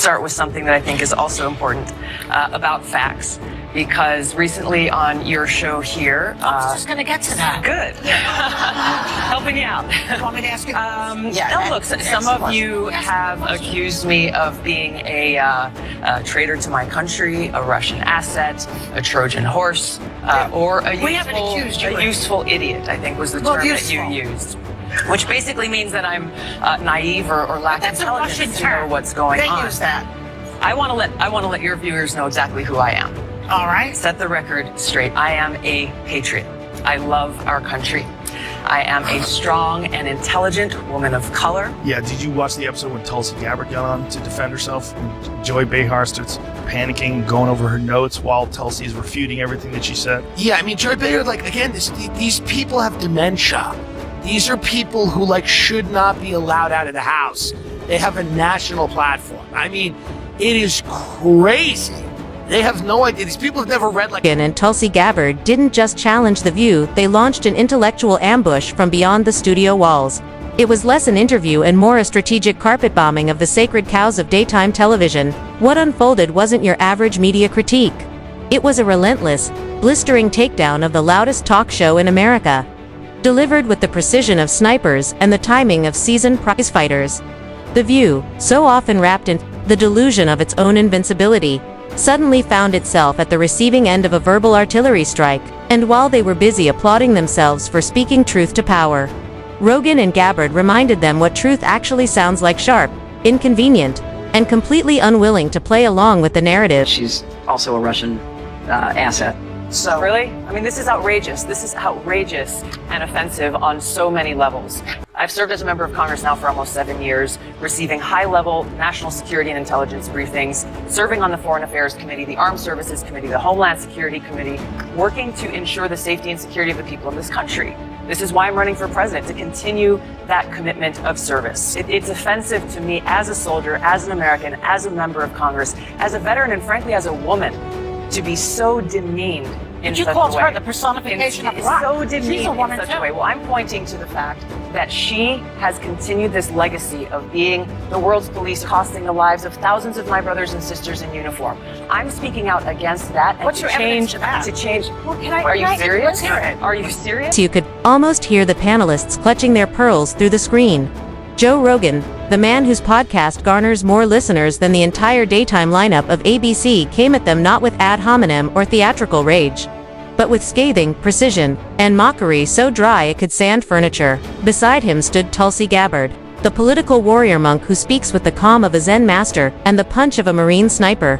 start with something that I think is also important about facts. Because recently on your show here, I was just going to get to that. Good. Helping you out. You want me to ask you? Look, some of you have accused me of being a traitor to my country, a Russian asset, a Trojan horse, or a useful idiot, I think was the term that you used. Which basically means that I'm naive or lack intelligence to know what's going on. They use that. I want to let your viewers know exactly who I am. All right. Set the record straight. I am a patriot. I love our country. I am a strong and intelligent woman of color. Yeah, did you watch the episode when Tulsi Gabbard got on to defend herself? And Joy Behar starts panicking, going over her notes while Tulsi is refuting everything that she said. Yeah, I mean, Joy Behar, again, these people have dementia. These are people who, should not be allowed out of the house. They have a national platform. I mean, it is crazy. They have no idea. These people have never read Rogan and Tulsi Gabbard didn't just challenge The View, they launched an intellectual ambush from beyond the studio walls. It was less an interview and more a strategic carpet bombing of the sacred cows of daytime television. What unfolded wasn't your average media critique. It was a relentless, blistering takedown of the loudest talk show in America. Delivered with the precision of snipers and the timing of seasoned prizefighters. The View, so often wrapped in the delusion of its own invincibility, suddenly found itself at the receiving end of a verbal artillery strike, and while they were busy applauding themselves for speaking truth to power, Rogan and Gabbard reminded them what truth actually sounds like: sharp, inconvenient, and completely unwilling to play along with the narrative. She's also a Russian asset. So really? I mean, this is outrageous. This is outrageous and offensive on so many levels. I've served as a member of Congress now for almost 7 years, receiving high-level national security and intelligence briefings, serving on the Foreign Affairs Committee, the Armed Services Committee, the Homeland Security Committee, working to ensure the safety and security of the people of this country. This is why I'm running for president, to continue that commitment of service. It's offensive to me as a soldier, as an American, as a member of Congress, as a veteran, and frankly, as a woman, to be so demeaned in such a way. You called her the personification of rock. So demeaned She's a woman in such too. a way. Well, I'm pointing to the fact that she has continued this legacy of being the world's police, costing the lives of thousands of my brothers and sisters in uniform. I'm speaking out against that. And What's your evidence to that? To change. Well, Are you serious? Let's hear it. Are you serious? You could almost hear the panelists clutching their pearls through the screen. Joe Rogan, the man whose podcast garners more listeners than the entire daytime lineup of ABC, came at them not with ad hominem or theatrical rage, but with scathing precision and mockery so dry it could sand furniture. Beside him stood Tulsi Gabbard, the political warrior monk who speaks with the calm of a Zen master and the punch of a Marine sniper.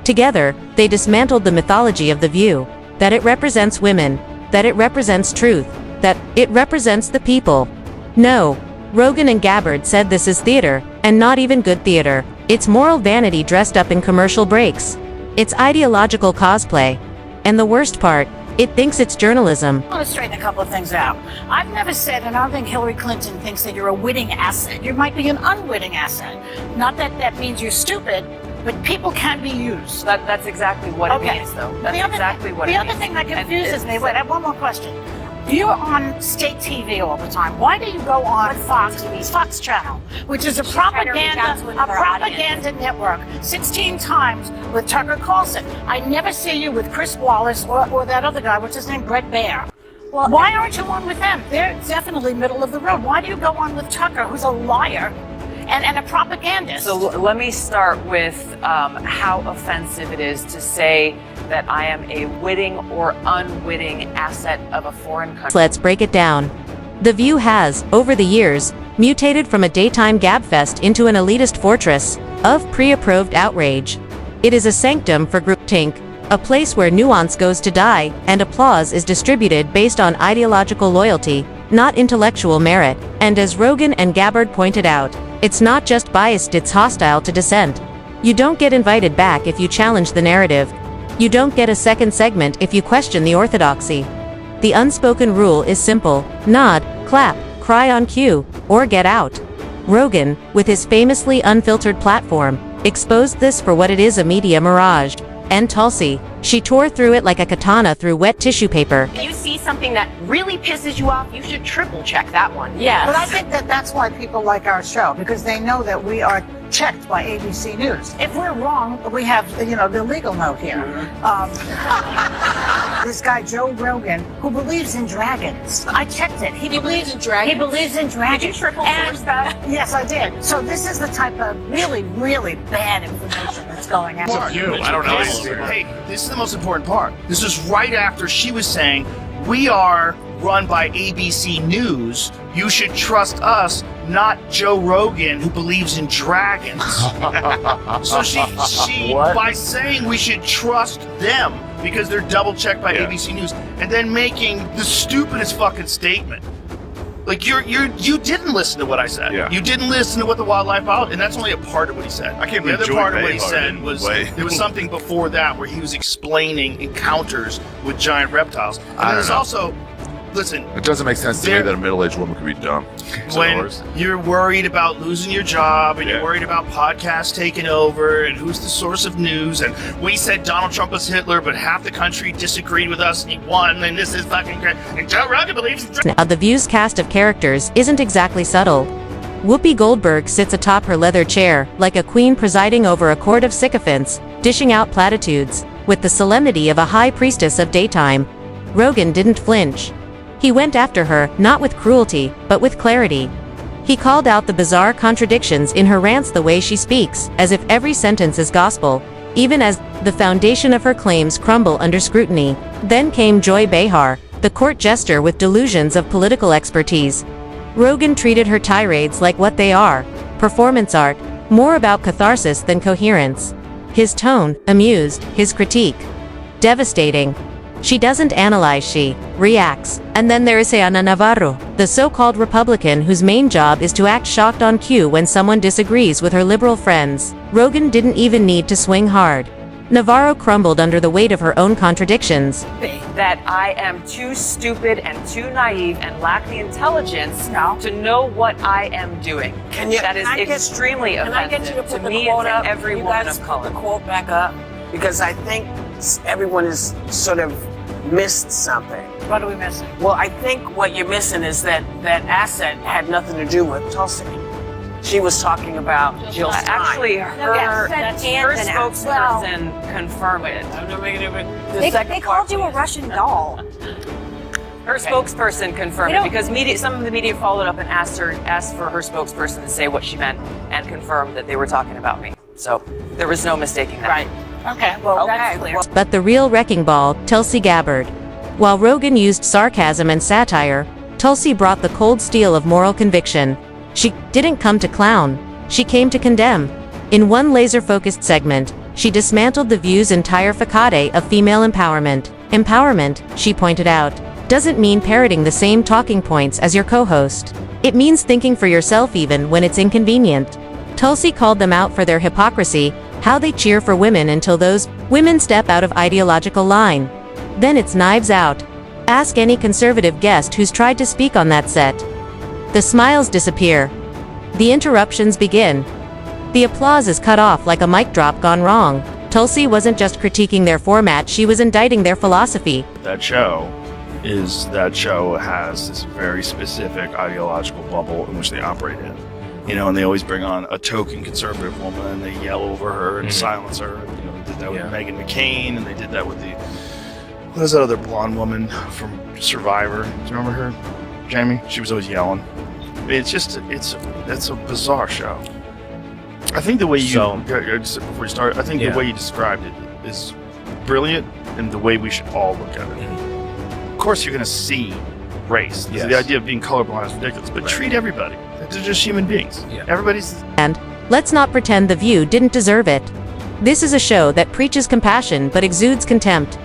Together, they dismantled the mythology of The View, that it represents women, that it represents truth, that it represents the people. No, Rogan and Gabbard said this is theater, and not even good theater. It's moral vanity dressed up in commercial breaks. It's ideological cosplay. And the worst part, it thinks it's journalism. I want to straighten a couple of things out. I've never said, and I don't think Hillary Clinton thinks that you're a witting asset. You might be an unwitting asset. Not that that means you're stupid, but people can be used. That's exactly what it means, though. That's exactly what it means. The other thing that confuses me, wait, I have one more question. You're on state TV all the time. Why do you go on Fox Channel, which is a propaganda network, 16 times with Tucker Carlson? I never see you with Chris Wallace or that other guy, what's his name, Brett Baer. Well, why aren't you on with them? They're definitely middle of the road. Why do you go on with Tucker, who's a liar and a propagandist? So let me start with how offensive it is to say that I am a witting or unwitting asset of a foreign country. Let's break it down. The View has, over the years, mutated from a daytime gabfest into an elitist fortress of pre-approved outrage. It is a sanctum for groupthink, a place where nuance goes to die and applause is distributed based on ideological loyalty, not intellectual merit. And as Rogan and Gabbard pointed out, it's not just biased, it's hostile to dissent. You don't get invited back if you challenge the narrative. You don't get a second segment if you question the orthodoxy. The unspoken rule is simple: nod, clap, cry on cue, or get out. Rogan, with his famously unfiltered platform, exposed this for what it is: a media mirage. and Tulsi. She tore through it like a katana through wet tissue paper. If you see something that really pisses you off, you should triple check that one. Yeah, but I think that that's why people like our show, because they know that we are checked by ABC News. If we're wrong, we have, the legal note here. This guy, Joe Rogan, who believes in dragons. I checked it. He believes in dragons? He believes in dragons. Did you triple source that? Yes, I did. So this is the type of really, really bad information that's going out. I don't know. Hey, this is the most important part. This is right after she was saying, we are run by ABC News. You should trust us, not Joe Rogan, who believes in dragons. So she by saying we should trust them because they're double checked by ABC News, and then making the stupidest fucking statement. Like you didn't listen to what I said. Yeah. You didn't listen to what the wildlife biologist, and that's only a part of what he said. I can't The believe other Joey part of what he Behar said didn't was weigh. there was something before that where he was explaining encounters with giant reptiles. And I then don't there's know. also, listen, It doesn't make sense to me There- that a middle-aged woman could be dumb. when you're worried about losing your job and you're Yeah. worried about podcasts taking over and who's the source of news, and we said Donald Trump was Hitler, but half the country disagreed with us and he won, and this is fucking great, and Joe Rogan believes in Now, the View's cast of characters isn't exactly subtle. Whoopi Goldberg sits atop her leather chair, like a queen presiding over a court of sycophants, dishing out platitudes, with the solemnity of a high priestess of daytime. Rogan didn't flinch. He went after her, not with cruelty, but with clarity. He called out the bizarre contradictions in her rants, the way she speaks, as if every sentence is gospel, even as the foundation of her claims crumble under scrutiny. Then came Joy Behar, the court jester with delusions of political expertise. Rogan treated her tirades like what they are, performance art, more about catharsis than coherence. His tone, amused, his critique, devastating. She doesn't analyze, she reacts. And then there is Ana Navarro, the so-called Republican whose main job is to act shocked on cue when someone disagrees with her liberal friends. Rogan didn't even need to swing hard. Navarro crumbled under the weight of her own contradictions. That I am too stupid and too naive and lack the intelligence to know what I am doing. That is extremely Can I offensive get you to put the me quote and up? to every You woman guys of put color. the quote back up, because I think everyone has sort of missed something. What are we missing? Well, I think what you're missing is that asset had nothing to do with Tulsi. She was talking about Jill's time. Actually, her Yes, spokesperson confirmed it. They called you a Russian doll. Her spokesperson confirmed it because some of the media followed up and asked for her spokesperson to say what she meant and confirmed that they were talking about me. So there was no mistaking that. Right. Okay, well, that's clear. But the real wrecking ball, Tulsi Gabbard. While Rogan used sarcasm and satire, Tulsi brought the cold steel of moral conviction. She didn't come to clown. She came to condemn. In one laser-focused segment, she dismantled The View's entire facade of female empowerment. Empowerment, she pointed out, doesn't mean parroting the same talking points as your co-host. It means thinking for yourself even when it's inconvenient. Tulsi called them out for their hypocrisy, how they cheer for women until those women step out of ideological line. Then it's knives out. Ask any conservative guest who's tried to speak on that set. The smiles disappear. The interruptions begin. The applause is cut off like a mic drop gone wrong. Tulsi wasn't just critiquing their format, she was indicting their philosophy. That show has this very specific ideological bubble in which they operate in. And they always bring on a token conservative woman and they yell over her and silence her. They did that with Meghan McCain, and they did that with what is that other blonde woman from Survivor? Do you remember her? Jamie? She was always yelling. It's a bizarre show. I think the way before you start, I think the way you described it is brilliant, and the way we should all look at it. Of course, you're going to see race. The idea of being colorblind is ridiculous, but treat everybody. They're just human beings. Everybody's. And let's not pretend The View didn't deserve it. This is a show that preaches compassion but exudes contempt.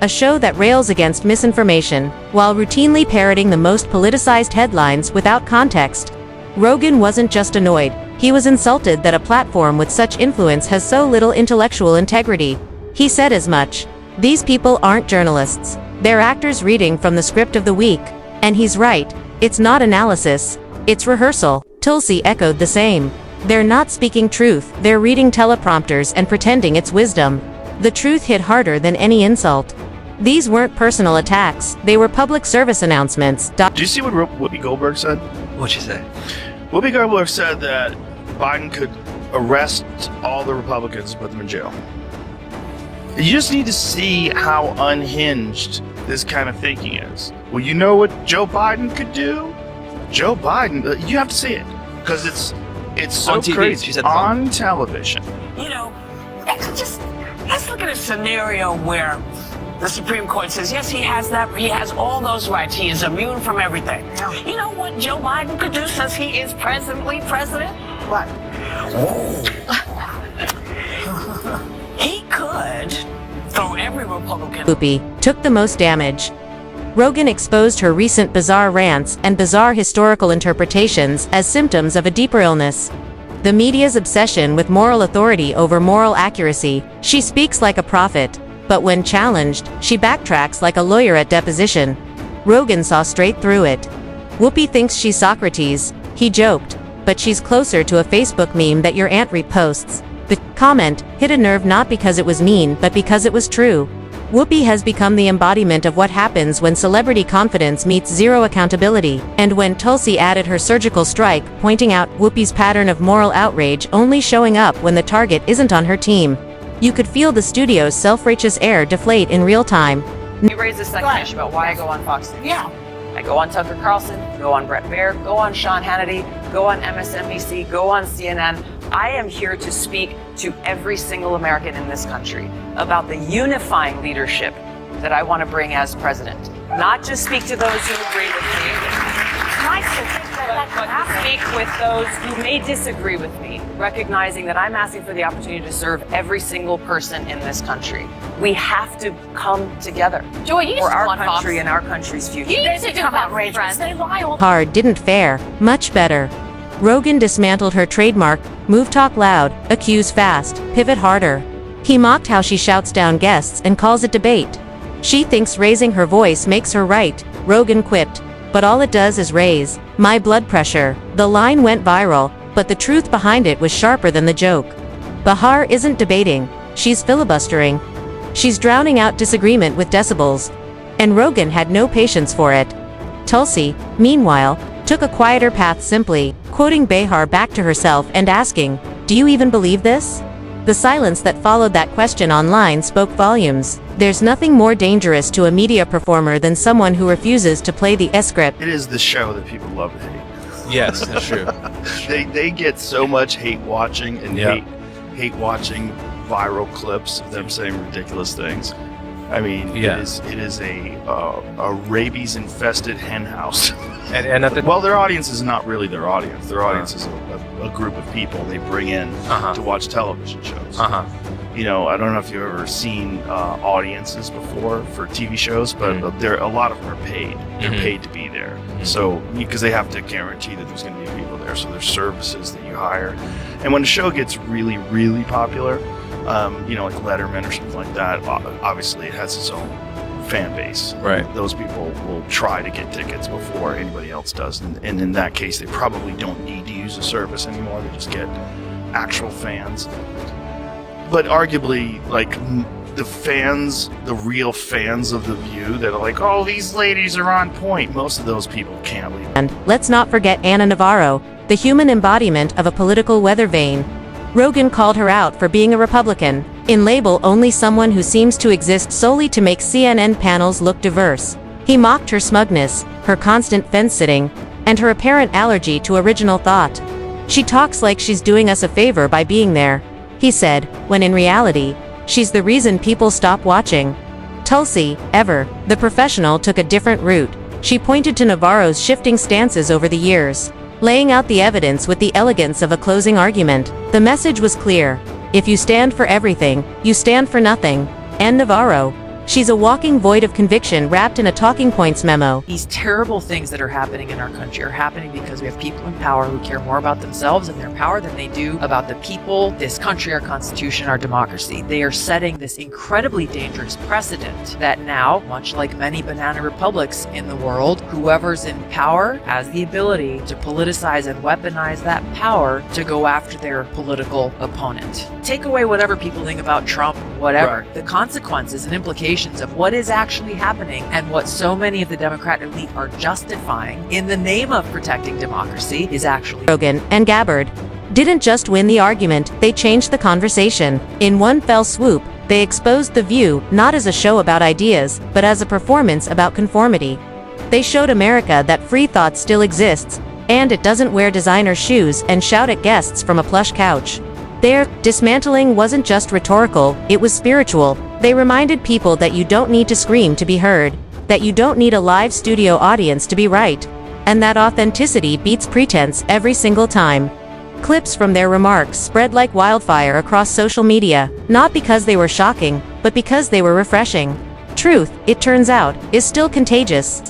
A show that rails against misinformation, while routinely parroting the most politicized headlines without context. Rogan wasn't just annoyed, he was insulted that a platform with such influence has so little intellectual integrity. He said as much. These people aren't journalists. They're actors reading from the script of the week. And he's right, it's not analysis, it's rehearsal. Tulsi echoed the same. They're not speaking truth, they're reading teleprompters and pretending it's wisdom. The truth hit harder than any insult. These weren't personal attacks, they were public service announcements. Do you see what Whoopi Goldberg said? What'd she say? Whoopi Goldberg said that Biden could arrest all the Republicans and put them in jail. You just need to see how unhinged this kind of thinking is. Well, you know what Joe Biden could do? Joe Biden, you have to see it because it's so On TV, crazy. she said on television. You know, let's look at a scenario where the Supreme Court says, yes, he has all those rights. He is immune from everything. You know what Joe Biden could do since he is presently president? What? He could throw every Republican. Whoopi took the most damage. Rogan exposed her recent bizarre rants and bizarre historical interpretations as symptoms of a deeper illness. The media's obsession with moral authority over moral accuracy. She speaks like a prophet, but when challenged, she backtracks like a lawyer at deposition. Rogan saw straight through it. Whoopi thinks she's Socrates, he joked, but she's closer to a Facebook meme that your aunt reposts. The comment hit a nerve not because it was mean but because it was true. Whoopi has become the embodiment of what happens when celebrity confidence meets zero accountability, and when Tulsi added her surgical strike, pointing out Whoopi's pattern of moral outrage only showing up when the target isn't on her team. You could feel the studio's self-righteous air deflate in real time. You raised a second issue about why I go on Fox News. Yeah. I go on Tucker Carlson, go on Brett Baier, go on Sean Hannity, go on MSNBC, go on CNN. I am here to speak to every single American in this country about the unifying leadership that I want to bring as president. Not just speak to those who agree with me, Nice to think that but to speak with those who may disagree with me, recognizing that I'm asking for the opportunity to serve every single person in this country. We have to come together Joy, you used for to our come on Fox. country and our country's future. You used to come outrageous. They lie all Hard didn't fare much better. Rogan dismantled her trademark, move talk loud, accuse fast, pivot harder. He mocked how she shouts down guests and calls it debate. She thinks raising her voice makes her right, Rogan quipped, but all it does is raise my blood pressure. The line went viral, but the truth behind it was sharper than the joke. Bahar isn't debating, she's filibustering. She's drowning out disagreement with decibels. And Rogan had no patience for it. Tulsi, meanwhile, took a quieter path, simply quoting Bahar back to herself and asking, "Do you even believe this?" The silence that followed that question online spoke volumes. There's nothing more dangerous to a media performer than someone who refuses to play the script. It is the show that people love to hate. Yes, that's true. They get so much hate watching and hate watching viral clips of them saying ridiculous things. I mean, it is a rabies infested hen house. And at the well, their audience is not really their audience. Their audience is a group of people they bring in to watch television shows. You know, I don't know if you've ever seen audiences before for TV shows, but a lot of them are paid. They're paid to be there. So, because they have to guarantee that there's going to be people there. So there's services that you hire. And when a show gets really, really popular, you know, like Letterman or something like that, obviously it has its own fan base. Right. Those people will try to get tickets before anybody else does. And in that case, they probably don't need to use a service anymore. They just get actual fans. But arguably, like, the fans, the real fans of The View that are like, oh, these ladies are on point. Most of those people can't leave. And let's not forget Anna Navarro, the human embodiment of a political weather vane. Rogan called her out for being a Republican, in label only someone who seems to exist solely to make CNN panels look diverse. He mocked her smugness, her constant fence-sitting, and her apparent allergy to original thought. She talks like she's doing us a favor by being there, he said, when in reality, she's the reason people stop watching. Tulsi, ever the professional, took a different route. She pointed to Navarro's shifting stances over the years, laying out the evidence with the elegance of a closing argument. The message was clear. If you stand for everything, you stand for nothing. And Navarro, She's a walking void of conviction wrapped in a talking points memo. These terrible things that are happening in our country are happening because we have people in power who care more about themselves and their power than they do about the people, this country, our constitution, our democracy. They are setting this incredibly dangerous precedent that now, much like many banana republics in the world, whoever's in power has the ability to politicize and weaponize that power to go after their political opponent. Take away whatever people think about Trump, whatever. Right. The consequences and implications of what is actually happening and what so many of the Democrat elite are justifying in the name of protecting democracy is actually Rogan and Gabbard didn't just win the argument, they changed the conversation. In one fell swoop, they exposed The View not as a show about ideas, but as a performance about conformity. They showed America that free thought still exists, and it doesn't wear designer shoes and shout at guests from a plush couch. Their dismantling wasn't just rhetorical, it was spiritual. They reminded people that you don't need to scream to be heard, that you don't need a live studio audience to be right, and that authenticity beats pretense every single time. Clips from their remarks spread like wildfire across social media, not because they were shocking, but because they were refreshing. Truth, it turns out, is still contagious.